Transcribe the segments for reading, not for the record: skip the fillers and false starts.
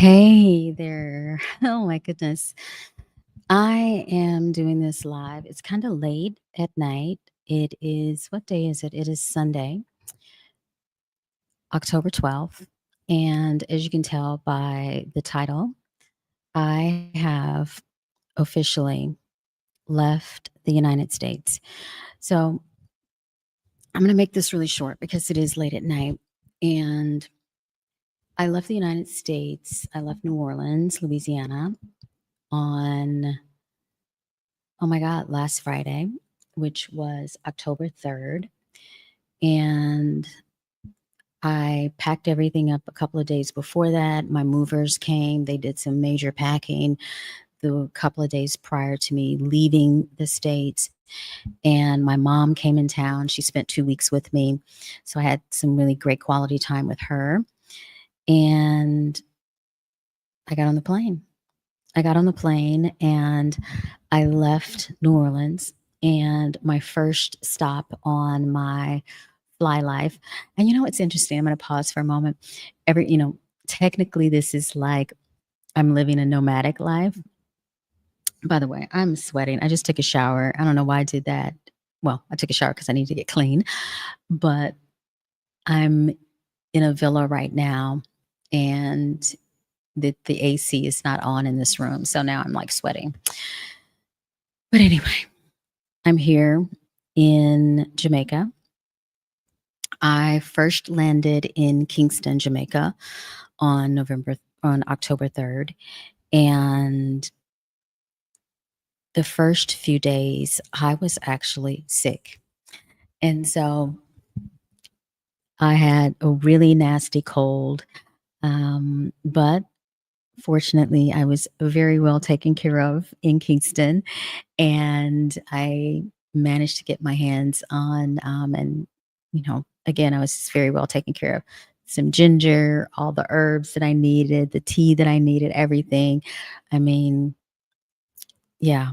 Hey there. Oh my goodness. I am doing this live. It's kind of late at night. It is, what day is it? It is Sunday, October 12th. And as you can tell by the title, I have officially left the United States. So I'm going to make this really short because it is late at night. And I left the United States. I left New Orleans, Louisiana on oh my God, last Friday, which was October 3rd. And I packed everything up a couple of days before that. My movers came, they did some major packing the couple of days prior to me leaving the States. And my mom came in town. She spent 2 weeks with me. So I had some really great quality time with her. And I got on the plane. I got on the plane and I left New Orleans. And my first stop on my fly life. And you know what's interesting? I'm going to pause for a moment. Technically, this is like I'm living a nomadic life. By the way, I'm sweating. I just took a shower. I don't know why I did that. Well, I took a shower because I need to get clean, but I'm in a villa right now and the AC is not on in this room. So now I'm like sweating. But anyway, I'm here in Jamaica. I first landed in Kingston, Jamaica on October 3rd. And the first few days I was actually sick. And so I had a really nasty cold. But fortunately, I was very well taken care of in Kingston. And I managed to get my hands on, again, I was just very well taken care of. Some ginger, all the herbs that I needed, the tea that I needed, everything. I mean, yeah,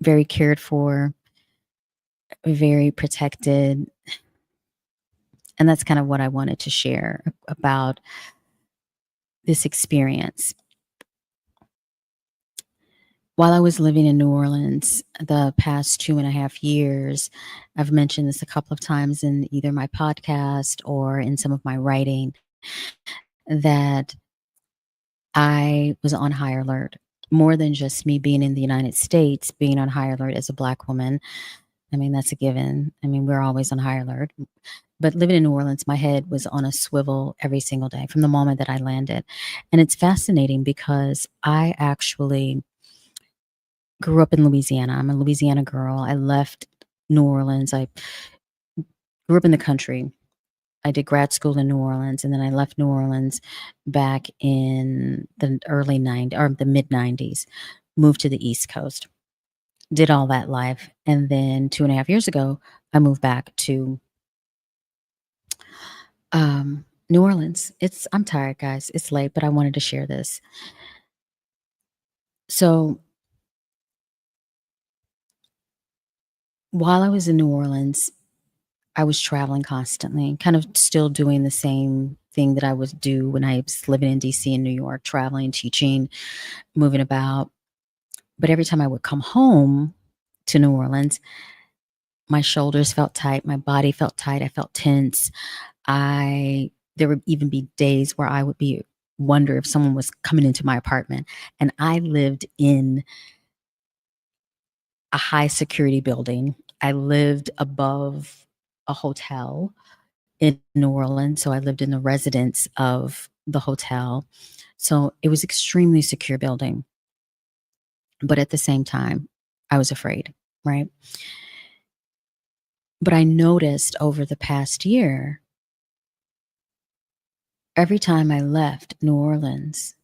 very cared for, very protected. And that's kind of what I wanted to share about this experience. While I was living in New Orleans the past 2.5 years, I've mentioned this a couple of times in either my podcast or in some of my writing, that I was on high alert. More than just me being in the United States, being on high alert as a Black woman. I mean, that's a given. I mean, we're always on high alert. But living in New Orleans, my head was on a swivel every single day from the moment that I landed. And it's fascinating because I actually grew up in Louisiana. I'm a Louisiana girl. I left New Orleans. I grew up in the country. I did grad school in New Orleans, and then I left New Orleans back in the early 90s or the mid 90s, moved to the East Coast, did all that life. And then 2.5 years ago, I moved back to New Orleans. I'm tired, guys. It's late, but I wanted to share this. So while I was in New Orleans, I was traveling constantly, kind of still doing the same thing that I would do when I was living in DC and New York, traveling, teaching, moving about. But every time I would come home to New Orleans, my shoulders felt tight, my body felt tight, I felt tense. There would even be days where I would be wonder if someone was coming into my apartment. And I lived in a high security building. I lived above a hotel in New Orleans. So I lived in the residence of the hotel. So it was extremely secure building. But at the same time, I was afraid, right? But I noticed over the past year, every time I left New Orleans,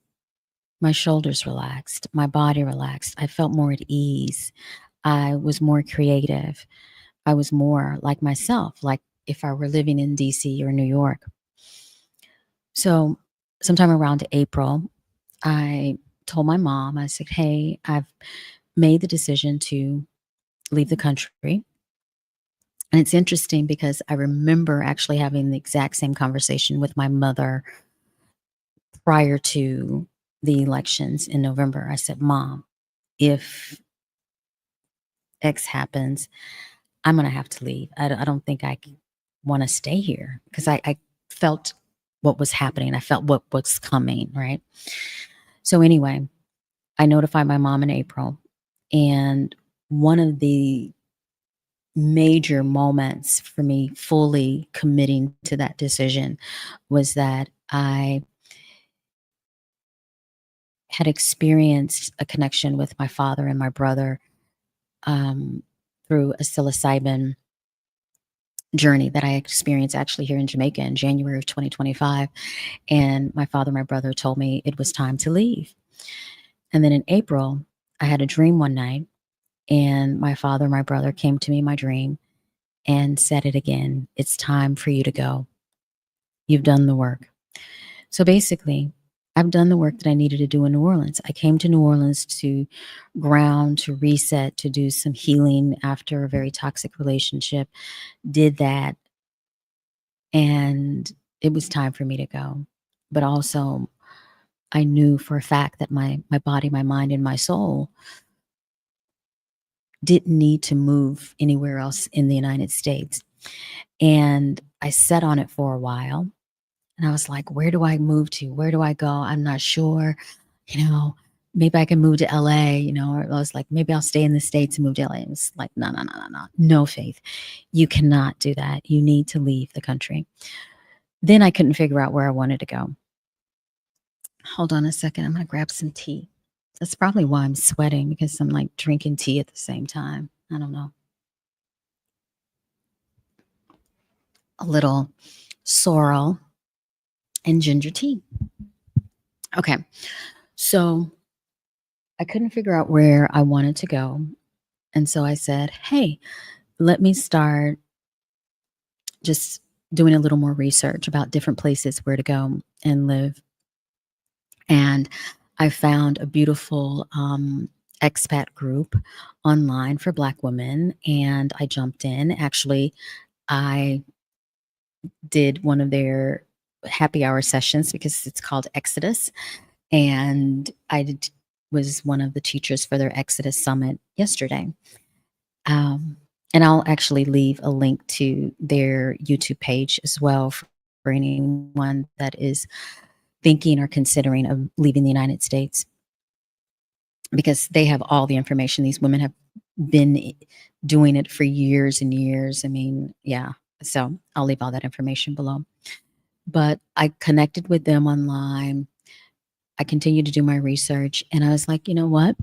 my shoulders relaxed, my body relaxed. I felt more at ease. I was more creative. I was more like myself, like if I were living in DC or New York. So sometime around April, I told my mom, I said, hey, I've made the decision to leave the country. And it's interesting because I remember actually having the exact same conversation with my mother prior to the elections in November, I said, "Mom, if X happens, I'm gonna have to leave. I don't think I wanna stay here," 'cause I felt what was happening. I felt what was coming, right? So anyway, I notified my mom in April, and one of the major moments for me fully committing to that decision was that I had experienced a connection with my father and my brother, um, through a psilocybin journey that I experienced actually here in Jamaica in January of 2025. And my father and my brother told me it was time to leave. And then in April, I had a dream one night, and my father and my brother came to me in my dream and said it again. It's time for you to go. You've done the work. So basically, I've done the work that I needed to do in New Orleans. I came to New Orleans to ground, to reset, to do some healing after a very toxic relationship. Did that, and it was time for me to go. But also, I knew for a fact that my body, my mind, and my soul didn't need to move anywhere else in the United States. And I sat on it for a while, and I was like, "Where do I move to? Where do I go? I'm not sure. You know, maybe I can move to LA, or I was like, maybe I'll stay in the States and move to LA." And it's like, no, no, no, no, no. No, Faith. You cannot do that. You need to leave the country. Then I couldn't figure out where I wanted to go. Hold on a second. I'm going to grab some tea. That's probably why I'm sweating, because I'm like drinking tea at the same time. I don't know. A little sorrel and ginger tea. Okay. So I couldn't figure out where I wanted to go. And so I said, hey, let me start just doing a little more research about different places where to go and live. And I found a beautiful expat group online for Black women, and I jumped in. Actually, I did one of their happy hour sessions because it's called Exodus, and was one of the teachers for their Exodus Summit yesterday. Um, and I'll actually leave a link to their YouTube page as well for anyone that is thinking or considering of leaving the United States, because they have all the information. These women have been doing it for years and years. I mean, yeah. So I'll leave all that information below. But I connected with them online. I continued to do my research, and I was like, you know what?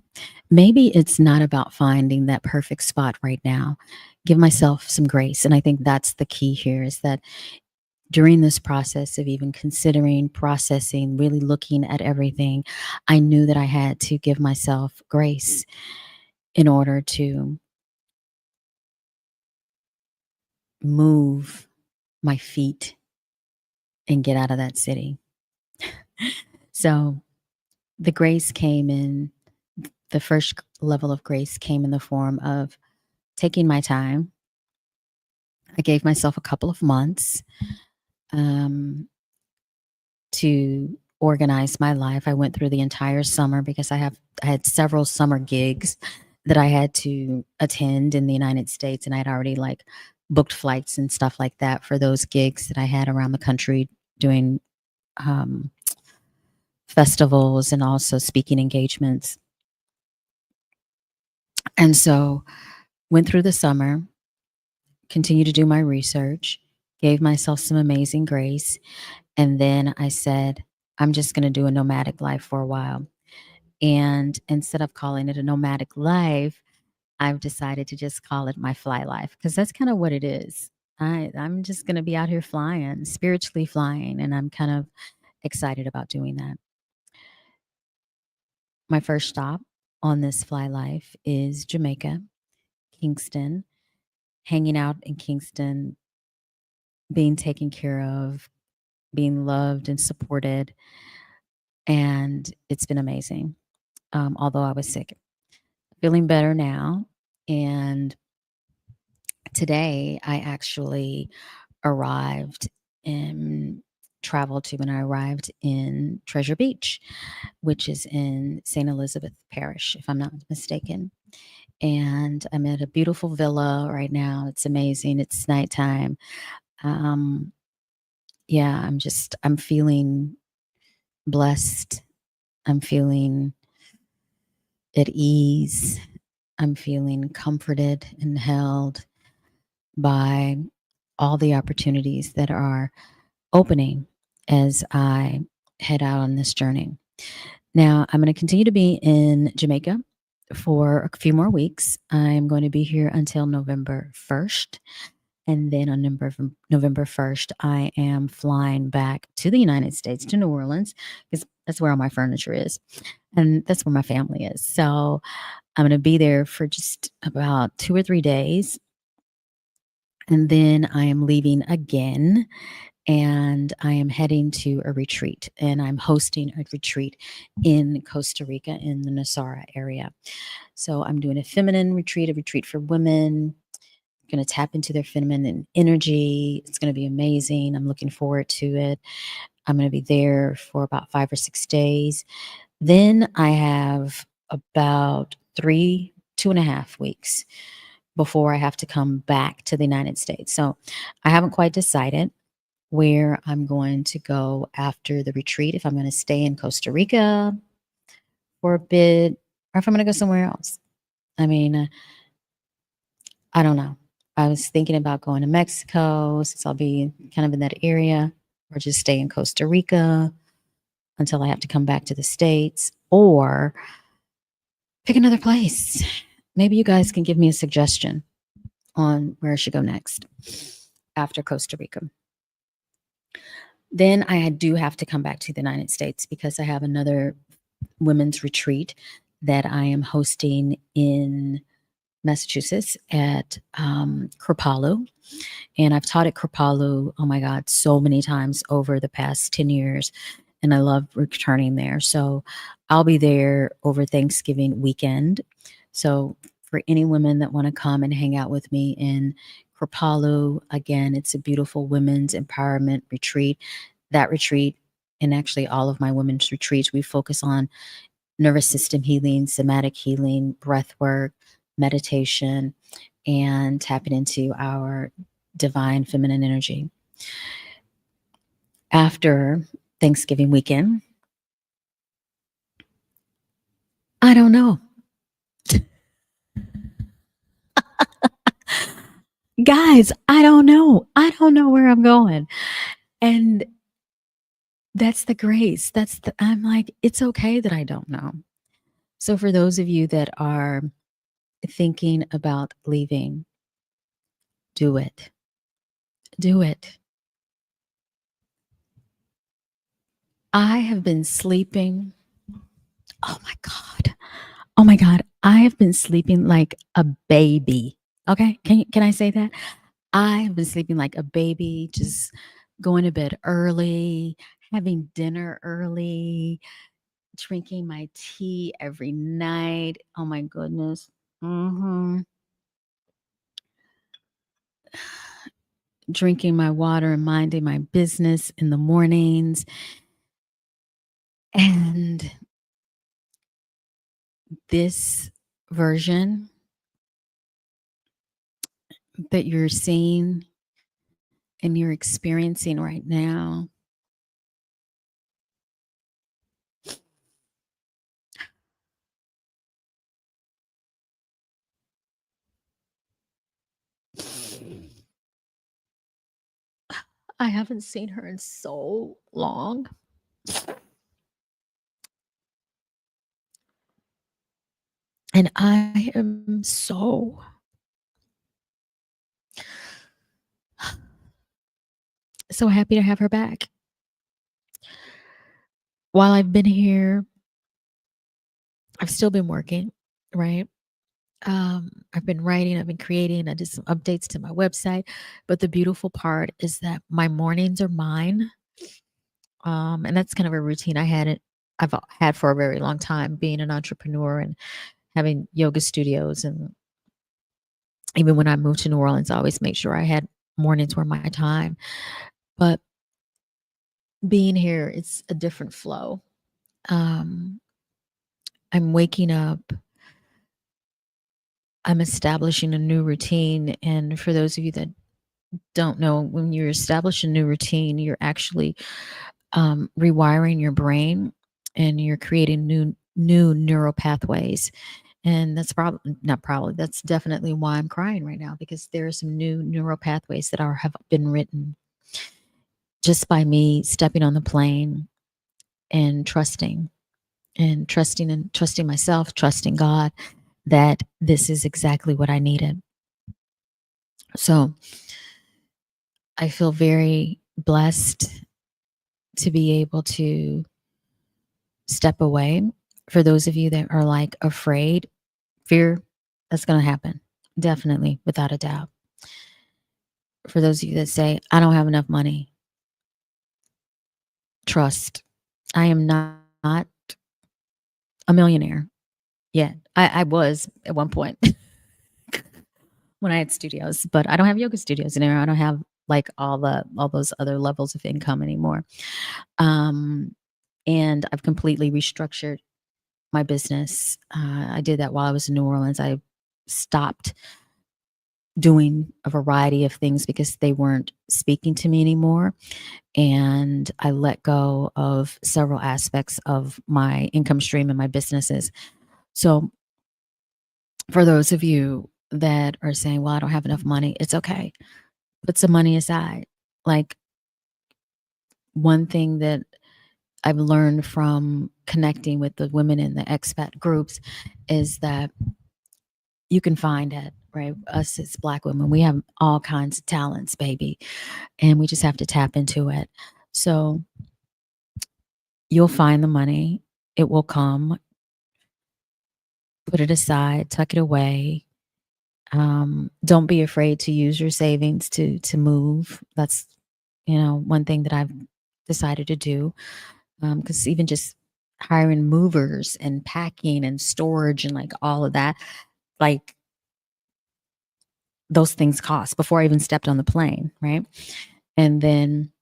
Maybe it's not about finding that perfect spot right now. Give myself some grace. And I think that's the key here, is that during this process of even considering, processing, really looking at everything, I knew that I had to give myself grace in order to move my feet and get out of that city. So the grace came in, the first level of grace came in the form of taking my time. I gave myself a couple of months um, to organize my life. I went through the entire summer because I had several summer gigs that I had to attend in the United States, and I'd already like booked flights and stuff like that for those gigs that I had around the country doing um, festivals and also speaking engagements. And so went through the summer, continued to do my research, gave myself some amazing grace, and then I said, I'm just going to do a nomadic life for a while. And instead of calling it a nomadic life, I've decided to just call it my fly life, because that's kind of what it is. I'm just going to be out here flying, spiritually flying, and I'm kind of excited about doing that. My first stop on this fly life is Jamaica, Kingston, hanging out in Kingston, being taken care of, being loved and supported. And it's been amazing. Although I was sick, feeling better now. And today I actually arrived in traveled to when I arrived in Treasure Beach, which is in St. Elizabeth Parish, if I'm not mistaken. And I'm at a beautiful villa right now. It's amazing. It's nighttime. Um, yeah, I'm feeling blessed. I'm feeling at ease. I'm feeling comforted and held by all the opportunities that are opening as I head out on this journey. Now, I'm going to continue to be in Jamaica for a few more weeks. I'm going to be here until November 1st. And then on November 1st, I am flying back to the United States, to New Orleans, because that's where all my furniture is. And that's where my family is. So I'm going to be there for just about 2 or 3 days. And then I am leaving again and I am heading to a retreat, and I'm hosting a retreat in Costa Rica in the Nasara area. So I'm doing a feminine retreat, a retreat for women. Going to tap into their feminine energy. It's going to be amazing. I'm looking forward to it. I'm going to be there for about 5 or 6 days. Then I have about 2.5 weeks before I have to come back to the United States. So I haven't quite decided where I'm going to go after the retreat, if I'm going to stay in Costa Rica for a bit, or if I'm going to go somewhere else. I mean, I don't know. I was thinking about going to Mexico since I'll be kind of in that area, or just stay in Costa Rica until I have to come back to the States, or pick another place. Maybe you guys can give me a suggestion on where I should go next after Costa Rica. Then I do have to come back to the United States because I have another women's retreat that I am hosting in Massachusetts at Kripalu. And I've taught at Kripalu, oh my God, so many times over the past 10 years. And I love returning there. So I'll be there over Thanksgiving weekend. So for any women that want to come and hang out with me in Kripalu, again, it's a beautiful women's empowerment retreat. That retreat, and actually all of my women's retreats, we focus on nervous system healing, somatic healing, breath work, meditation, and tapping into our divine feminine energy. After Thanksgiving weekend, I don't know. Guys, I don't know. I don't know where I'm going. And that's the grace. I'm like, it's okay that I don't know. So for those of you that are thinking about leaving, do it. Do it. I have been sleeping. Oh my God. Oh my God. I have been sleeping like a baby. Okay. Can I say that? I have been sleeping like a baby, just going to bed early, having dinner early, drinking my tea every night. Oh my goodness. hmm Drinking my water and minding my business in the mornings. And this version that you're seeing and you're experiencing right now, I haven't seen her in so long. And I am so happy to have her back. While I've been here, I've still been working, right? I've been writing, I've been creating, I did some updates to my website. But the beautiful part is that my mornings are mine. And that's kind of a routine I've had for a very long time, being an entrepreneur and having yoga studios. And even when I moved to New Orleans, I always made sure I had mornings were my time. But being here, it's a different flow. Um, I'm waking up, I'm establishing a new routine. And for those of you that don't know, when you establish a new routine, you're actually rewiring your brain, and you're creating new neural pathways. And that's probably not probably, that's definitely why I'm crying right now, because there are some new neural pathways that have been written just by me stepping on the plane and trusting myself, trusting God, that this is exactly what I needed. So I feel very blessed to be able to step away. For those of you that are like afraid, fear, that's going to happen. Definitely, without a doubt. For those of you that say, I don't have enough money, trust. I am not a millionaire yet. I was at one point when I had studios, but I don't have yoga studios anymore. I don't have like all those other levels of income anymore. Um, and I've completely restructured my business. I did that while I was in New Orleans. I stopped doing a variety of things because they weren't speaking to me anymore. And I let go of several aspects of my income stream and my businesses. So, for those of you that are saying, well, I don't have enough money, it's okay. Put some money aside. Like, one thing that I've learned from connecting with the women in the expat groups is that you can find it, right? Us as Black women, we have all kinds of talents, baby, and we just have to tap into it. So you'll find the money, it will come. Put it aside, tuck it away. Don't be afraid to use your savings to move. That's one thing that I've decided to do, because even just hiring movers and packing and storage and like all of that, like those things cost before I even stepped on the plane, right? And then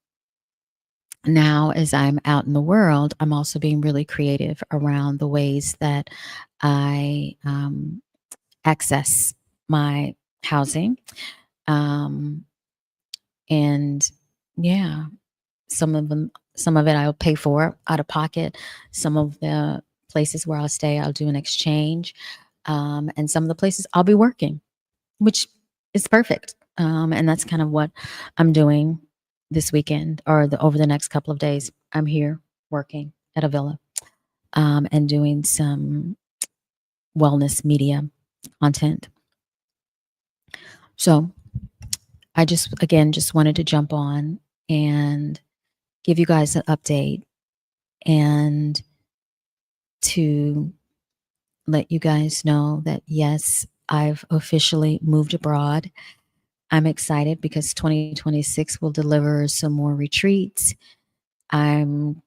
now, as I'm out in the world, I'm also being really creative around the ways that I access my housing. Um, and yeah, some of it I'll pay for out of pocket. Some of the places where I'll stay, I'll do an exchange. And some of the places I'll be working, which is perfect. And that's kind of what I'm doing this weekend, or over the next couple of days. I'm here working at a villa, and doing some wellness media content. So I just wanted to jump on and give you guys an update, and to let you guys know that yes, I've officially moved abroad. I'm excited because 2026 will deliver some more retreats. I'm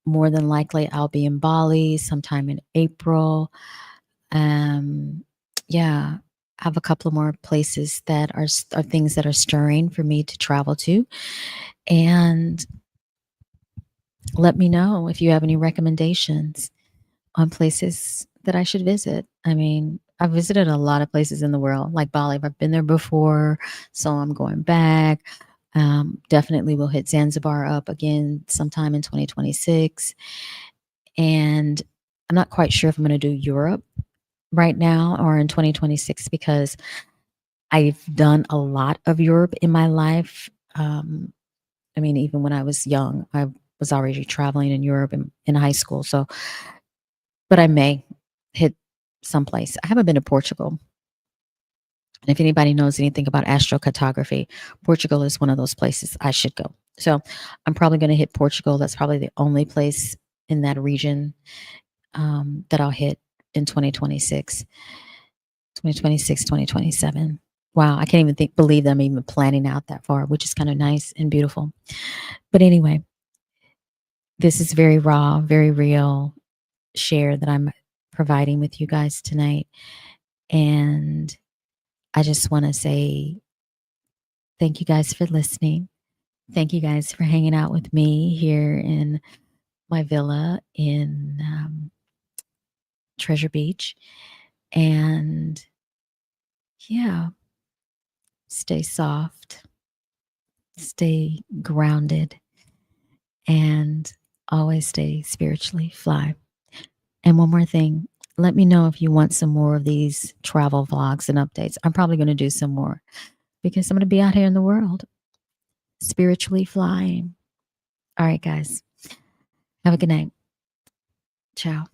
more than likely I'll be in Bali sometime in April. Um, yeah, I have a couple of more places that are things that are stirring for me to travel to, and let me know if you have any recommendations on places that I should visit. I mean, I've visited a lot of places in the world, like Bali. I've been there before, so I'm going back. Definitely will hit Zanzibar up again sometime in 2026. And I'm not quite sure if I'm going to do Europe right now or in 2026, because I've done a lot of Europe in my life. I mean, even when I was young, I was already traveling in Europe in high school. So, but I may hit someplace. I haven't been to Portugal. And if anybody knows anything about astrocartography, Portugal is one of those places I should go. So I'm probably going to hit Portugal. That's probably the only place in that region, that I'll hit in 2026, 2027. Wow, I can't even believe them even planning out that far, which is kind of nice and beautiful. But anyway, this is very raw, very real share that I'm providing with you guys tonight. And I just want to say thank you guys for listening. Thank you guys for hanging out with me here in my villa in Treasure Beach. And yeah, stay soft, stay grounded, and always stay spiritually fly. And one more thing, let me know if you want some more of these travel vlogs and updates. I'm probably going to do some more because I'm going to be out here in the world spiritually flying. All right, guys. Have a good night. Ciao.